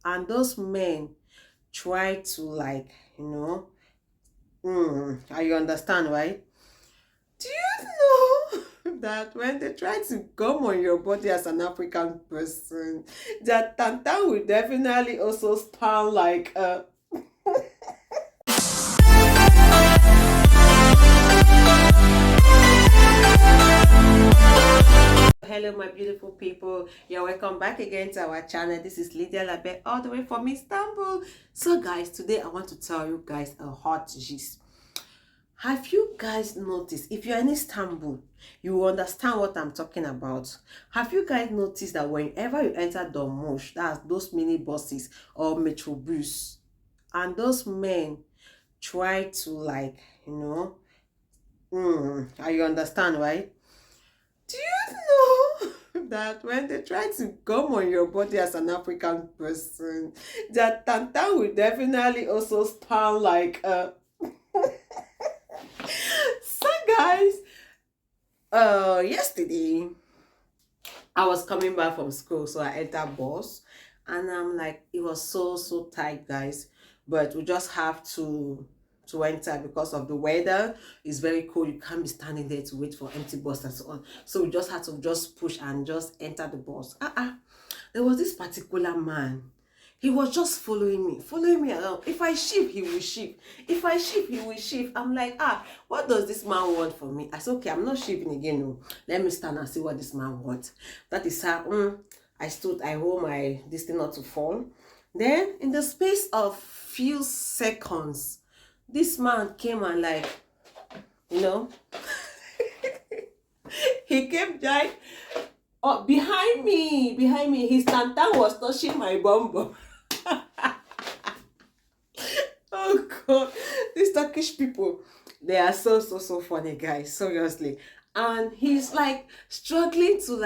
and those men try to you understand, right? Do you know that when they try to come on your body as an African person, that tantan will definitely also sound like a hello my beautiful people. You're welcome back again to our channel. This is Lydia Labe all the way from Istanbul. So guys, today I want to tell you guys a hot gist. Have you guys noticed, if you're in Istanbul, you will understand what I'm talking about. Have you guys noticed that whenever you enter Domush, that's those mini buses or metrobus, and those men try to you understand, right? Do you know that when they try to come on your body as an African person, that tantan will definitely also sound like a so guys, yesterday I was coming back from school, so I entered bus, and I'm like, it was so tight, guys. But we just have to enter because of the weather. It's very cold. You can't be standing there to wait for empty bus and so on. So we just had to just push and just enter the bus. There was this particular man. He was just following me around. If I shift, he will shift. If I shift, he will shift. I'm like, what does this man want from me? I said, okay, I'm not shifting again. No. Let me stand and see what this man wants. That is how I stood, I hold my this thing not to fall. Then in the space of few seconds, this man came and you know, he came right behind me. His tantan was touching my bum bum. Oh God, these Turkish people, they are so funny, guys. Seriously. And he's like struggling to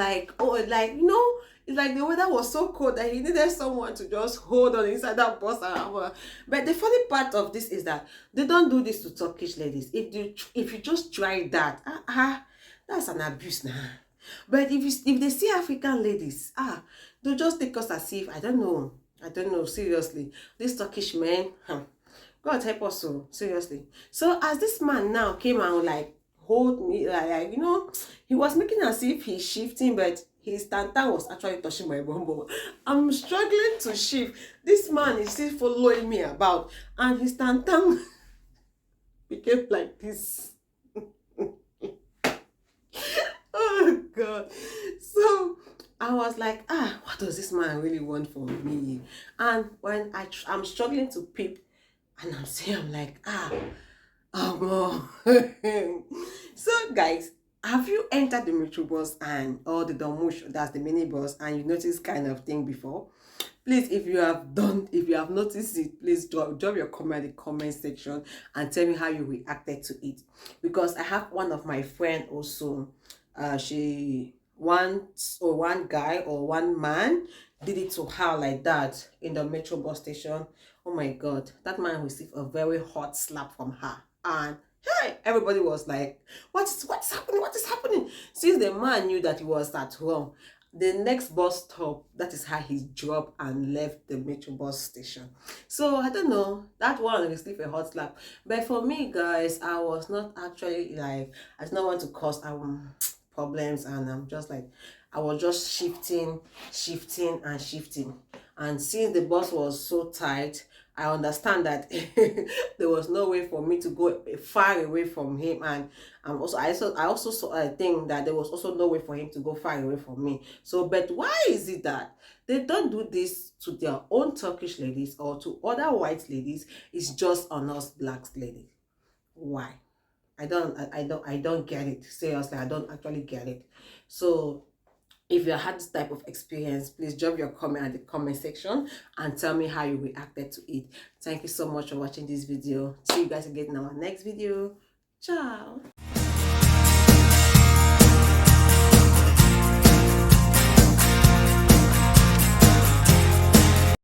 it's like the weather was so cold that he needed someone to just hold on inside that bus. But the funny part of this is that they don't do this to Turkish ladies. If you just try that, that's an abuse now. But if they see African ladies, they'll just take us as if I don't know, seriously. These Turkish men, God help us so seriously. So as this man now came and hold me, he was making as if he's shifting, but his tantan was actually touching my bum. I'm struggling to shift. This man is still following me about, and his tantan became like this. Oh God. So I was like, what does this man really want from me? And when I'm struggling to peep, and I'm like, oh no. So guys, have you entered the metro bus or the domush, that's the mini bus, and you noticed kind of thing before? Please, if you have noticed it, please drop your comment in the comment section and tell me how you reacted to it. Because I have one of my friend also, one guy or one man did it to her like that in the metro bus station. Oh my God, that man received a very hot slap from her, and hey, everybody was like, what's happening, what is happening? Since the man knew that he was at home, the next bus stop, that is how he dropped and left the metro bus station. So I don't know, that one received a hot slap. But for me, guys, I was not actually I did not want to cause problems, and I'm just like, I was just shifting. And since the bus was so tight, I understand that there was no way for me to go far away from him, and I also saw a thing that there was also no way for him to go far away from me. So, but why is it that they don't do this to their own Turkish ladies or to other white ladies? It's just on us black ladies. Why? I don't get it. Seriously, I don't actually get it. So if you had this type of experience, please drop your comment at the comment section and tell me how you reacted to it. Thank you so much for watching this video. See you guys again in our next video. Ciao.